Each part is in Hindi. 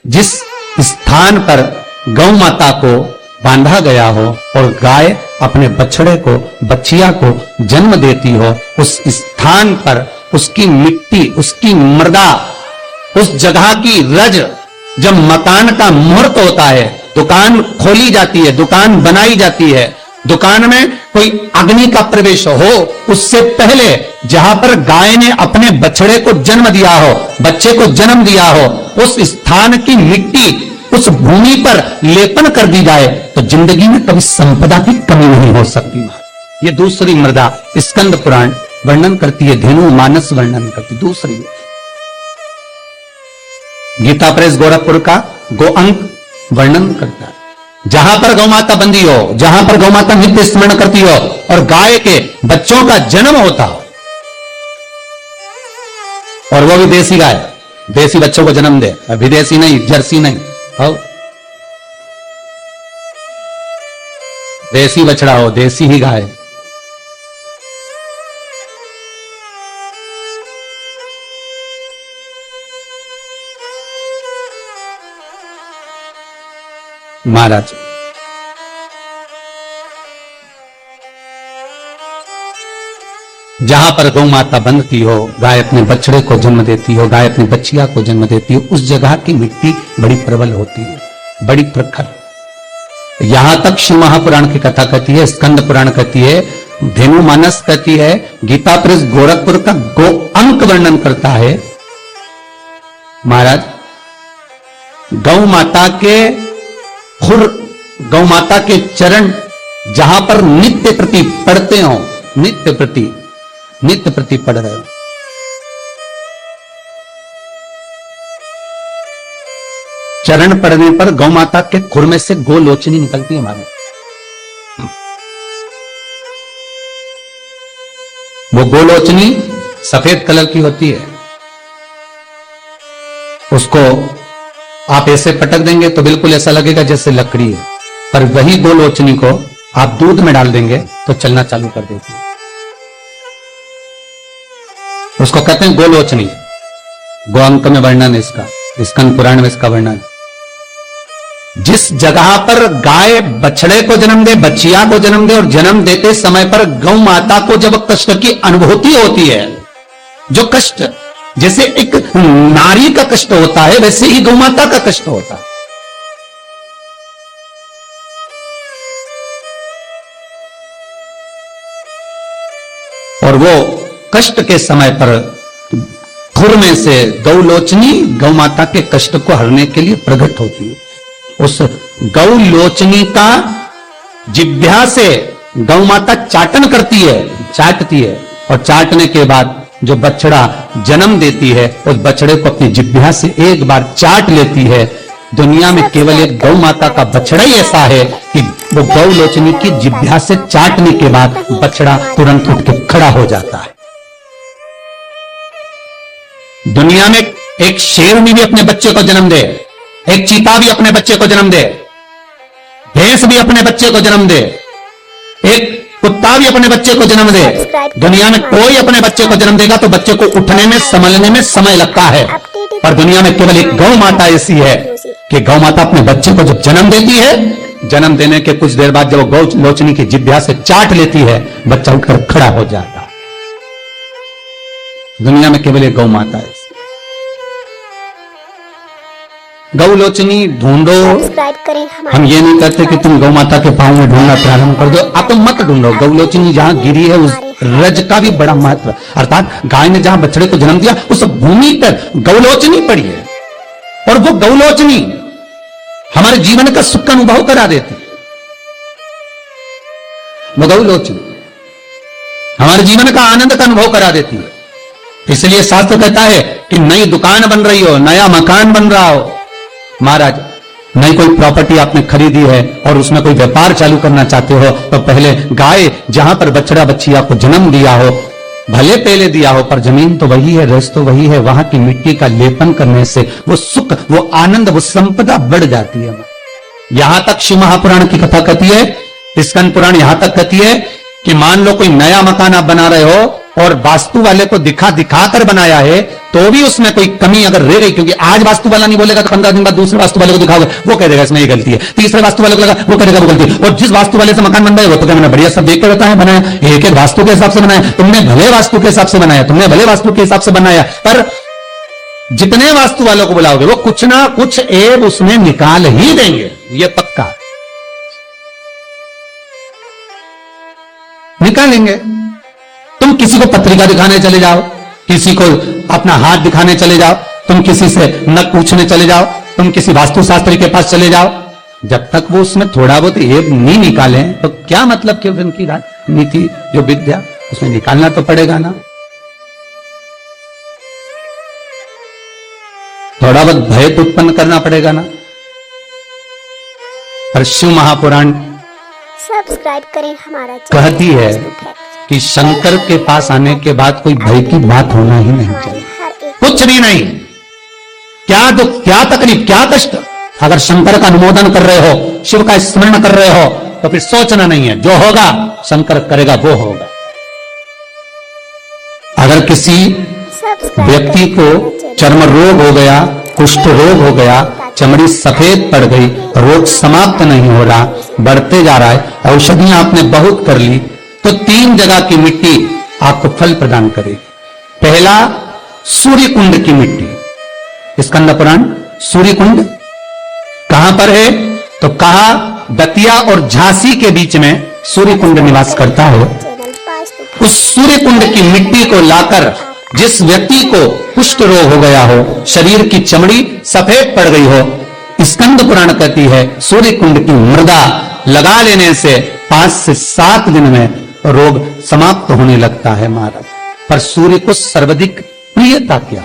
जिस स्थान पर गौ माता को बांधा गया हो और गाय अपने बछड़े को, बच्चिया को जन्म देती हो, उस स्थान पर उसकी मिट्टी, उसकी मृदा, उस जगह की रज, जब मकान का मुहूर्त होता है, दुकान खोली जाती है, दुकान बनाई जाती है, दुकान में कोई अग्नि का प्रवेश हो, उससे पहले जहां पर गाय ने अपने बछड़े को जन्म दिया हो, बच्चे को जन्म दिया हो, उस स्थान की मिट्टी उस भूमि पर लेपन कर दी जाए तो जिंदगी में कभी संपदा की कमी नहीं हो सकती। ये दूसरी मृदा स्कंद पुराण वर्णन करती है, धेनु मानस वर्णन करती। दूसरी गीता प्रेस गोरखपुर का गो अंक वर्णन करता है, जहां पर गौ माता बंदी हो, जहां पर गौ माता नित्य स्मरण करती हो और गाय के बच्चों का जन्म होता हो, और वो भी देसी गाय, देसी बच्चों को जन्म दे, विदेशी नहीं, जर्सी नहीं, हो देसी बछड़ा हो, देसी ही गाय। महाराज जहां पर गौ माता बंधती हो, गाय अपने बछड़े को जन्म देती हो, गाय अपनी बच्चिया को जन्म देती हो, उस जगह की मिट्टी बड़ी प्रबल होती है, बड़ी प्रखर। यहां तक शिव महापुराण की कथा कहती है, स्कंद पुराण कहती है, धेनु मानस कहती है, गीता प्रेस गोरखपुर का गो अंक वर्णन करता है। महाराज गौ माता के खुर, गौ माता के चरण जहां पर नित्य प्रति पढ़ते हो, नित्य प्रति पढ़ रहे हो, चरण पड़ने पर गौ माता के खुर में से गोलोचनी निकलती है। हमारे वो गोलोचनी सफेद कलर की होती है, उसको आप ऐसे पटक देंगे तो बिल्कुल ऐसा लगेगा जैसे लकड़ी है, पर वही गोलोचनी को आप दूध में डाल देंगे तो चलना चालू कर देती है। उसको कहते हैं गोलोचनी। गो अंक में वर्णन है इसका, स्कंद पुराण में इसका वर्णन। जिस जगह पर गाय बछड़े को जन्म दे, बच्चिया को जन्म दे, और जन्म देते समय पर गौ माता को जब कष्ट की अनुभूति होती है, जो कष्ट जैसे एक नारी का कष्ट होता है, वैसे ही गौ माता का कष्ट होता है। और वो कष्ट के समय पर खुर में से गौलोचनी गौ माता के कष्ट को हरने के लिए प्रकट होती है। उस गौलोचनी का जिह्वा से गौ माता चाटन करती है, चाटती है, और चाटने के बाद जो बछड़ा जन्म देती है, उस बछड़े को अपनी जिह्वा से एक बार चाट लेती है। दुनिया में केवल एक गौ माता का बछड़ा ही ऐसा है कि वो गौलोचनी की जिह्वा से चाटने के बाद बछड़ा तुरंत उठ के खड़ा हो जाता है। दुनिया में एक शेर भी अपने बच्चे को जन्म दे, एक चीता भी अपने बच्चे को जन्म दे, भैंस भी अपने बच्चे को जन्म दे, एक कुत्ता भी अपने बच्चे को जन्म दे, दुनिया में कोई अपने बच्चे को जन्म देगा तो बच्चे को उठने में, संभलने में समय लगता है। पर दुनिया में केवल एक गौ माता ऐसी है कि गौ माता अपने बच्चे को जब जन्म देती है, जन्म देने के कुछ देर बाद जब वो गौ लोचनी की जिह्वा से चाट लेती है, बच्चा उठकर खड़ा हो जाता है। दुनिया में केवल एक गौ माता है। गौलोचनी ढूंढो, हम ये नहीं कहते कि तुम गौ माता के पांव में ढूंढना प्रारंभ कर दो, आप तो मत ढूंढो। गौलोचनी जहां गिरी है उस रज का भी बड़ा महत्व, अर्थात गाय ने जहां बछड़े को जन्म दिया उस भूमि पर गौलोचनी पड़ी है, और वो गौलोचनी हमारे जीवन का सुख का अनुभव करा देती है। वो गौलोचनी हमारे जीवन का आनंद का अनुभव करा देती है। इसलिए शास्त्र कहता है कि नई दुकान बन रही हो, नया मकान बन रहा हो, महाराज नई कोई प्रॉपर्टी आपने खरीदी है और उसमें कोई व्यापार चालू करना चाहते हो, तो पहले गाय जहां पर बछड़ा बच्चिया को जन्म दिया हो, भले पहले दिया हो, पर जमीन तो वही है, रस तो वही है, वहां की मिट्टी का लेपन करने से वो सुख, वो आनंद, वो संपदा बढ़ जाती है। यहां तक शिव महापुराण की कथा कहती है, स्कंद पुराण यहां तक कहती है कि मान लो कोई नया मकान आप बना रहे हो, और वास्तु वाले को दिखा दिखा कर बनाया है, तो भी उसमें कोई कमी अगर रह गई, क्योंकि आज वास्तु वाला नहीं बोलेगा तो 15 दिन बाद दूसरे वास्तु वाले को दिखाओगे, वो कह देगा इसमें ये गलती है, तीसरे वास्तु वाले को लगा वो कह देगा वो गलती है। और जिस वास्तु वाले से मकान बन रहा है वो तो क्या मैंने बढ़िया सब देख के बताया बनाया, एक एक वास्तु के हिसाब से बनाया, तुमने भले वास्तु के हिसाब से बनाया, तुमने भले वास्तु के हिसाब से बनाया, पर जितने वास्तु वालों को बुलाओगे वो कुछ ना कुछ एब उसमें निकाल ही देंगे, ये पक्का निकालेंगे। तुम किसी को पत्रिका दिखाने चले जाओ, किसी को अपना हाथ दिखाने चले जाओ, तुम किसी से नक पूछने चले जाओ, तुम किसी वास्तुशास्त्री के पास चले जाओ, जब तक वो उसमें थोड़ा बहुत एब नहीं निकाले तो क्या मतलब कि उनकी नीति जो विद्या उसमें निकालना तो पड़ेगा ना। थोड़ा बहुत भय तो उत्पन्न करना पड़ेगा ना। पर शिव महापुराण सब्सक्राइब करें हमारा कहती है कि शंकर के पास आने के बाद कोई भय की बात होना ही नहीं चाहिए, कुछ भी नहीं। क्या दुख, क्या तकलीफ, क्या कष्ट, अगर शंकर का अनुमोदन कर रहे हो, शिव का स्मरण कर रहे हो, तो फिर सोचना नहीं है, जो होगा शंकर करेगा वो होगा। अगर किसी व्यक्ति को चर्म रोग हो गया, कुष्ठ रोग हो गया, चमड़ी सफेद पड़ गई, रोग समाप्त नहीं हो रहा, बढ़ते जा रहा है, औषधियां आपने बहुत कर ली, तो 3 जगह की मिट्टी आपको फल प्रदान करेगी। पहला, सूर्य कुंड की मिट्टी। स्कंद पुराण सूर्य कुंड कहां पर है, तो कहा दतिया और झांसी के बीच में सूर्य कुंड निवास करता है। उस सूर्य कुंड की मिट्टी को लाकर जिस व्यक्ति को कुष्ठ रोग हो गया हो, शरीर की चमड़ी सफेद पड़ गई हो, स्कंद पुराण कहती है सूर्य कुंड की मृदा लगा लेने से 5 से 7 दिन में रोग समाप्त होने लगता है महाराज। पर सूर्य को सर्वाधिक प्रियता क्या?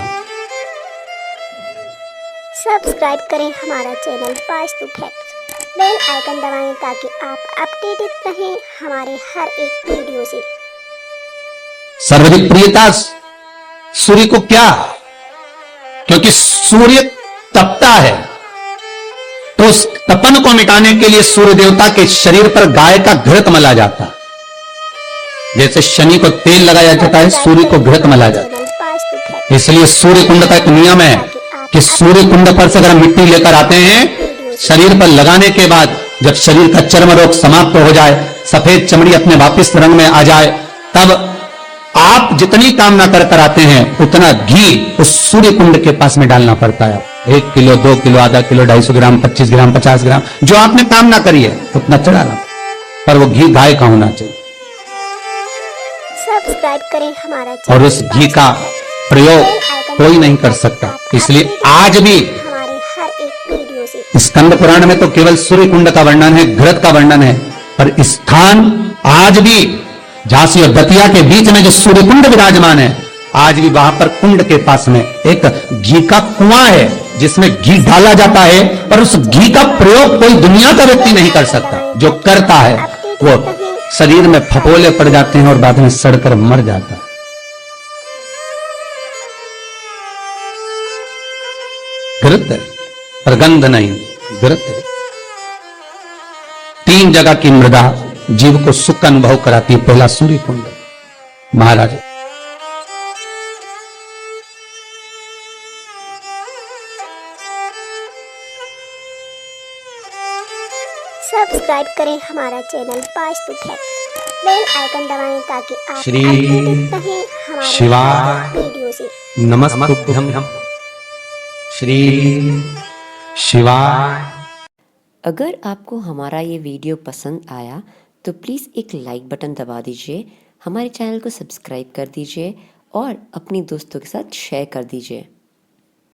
सब्सक्राइब करें हमारा channel Vastu facts, bell icon दबाएं ताकि आप अपडेटेड रहें हमारे हर एक वीडियो से। सर्वाधिक प्रियता सूर्य को क्या? क्योंकि सूर्य तपता है, तो उस तपन को मिटाने के लिए सूर्य देवता के शरीर पर गाय का घृत मला जाता है। जैसे शनि को तेल लगाया जाता है, सूर्य को घृत मला जाता है। इसलिए सूर्य कुंड का एक नियम है कि सूर्य कुंड पर से अगर मिट्टी लेकर आते हैं, शरीर पर लगाने के बाद जब शरीर का चर्म रोग समाप्त हो जाए, सफेद चमड़ी अपने वापिस रंग में आ जाए, तब आप जितनी कामना कर कर आते हैं उतना घी उस सूर्य कुंड के पास में डालना पड़ता है। 1 किलो, 2 किलो, आधा किलो, 250 ग्राम, 25 ग्राम, 50 ग्राम, जो आपने कामना करी है उतना चढ़ाना, पर वो घी गाय का होना चाहिए। सब्सक्राइब करें हमारा चैनल, और उस घी का प्रयोग कोई नहीं कर सकता। इसलिए आज भी हमारे हर एक वीडियो से स्कंद पुराण में तो केवल सूर्य कुंड का वर्णन है, घृत का वर्णन है, पर स्थान आज भी झांसी और दतिया के बीच में जो सूर्य कुंड विराजमान है, आज भी वहां पर कुंड के पास में एक घी का कुआं है जिसमें घी डाला जाता है, पर उस घी का प्रयोग कोई दुनिया का व्यक्ति नहीं कर सकता। जो करता है वो शरीर में फपोले पड़ जाते हैं और बाद में सड़कर मर जाता है। घृत पर गंध नहीं, घृत। 3 जगह की मृदा जीव को सुख का अनुभव कराती है। पहला सूर्य कुंड महाराज। सब्सक्राइब करें हमारा channel Vastu facts, bell icon दबाएं ताकि आप श्री अपडेटेड रहें हमारे शिवाय वीडियो से। नमस्तुभ्यं श्री शिवाय। अगर आपको हमारा ये वीडियो पसंद आया तो प्लीज़ एक लाइक बटन दबा दीजिए, हमारे चैनल को सब्सक्राइब कर दीजिए और अपने दोस्तों के साथ शेयर कर दीजिए।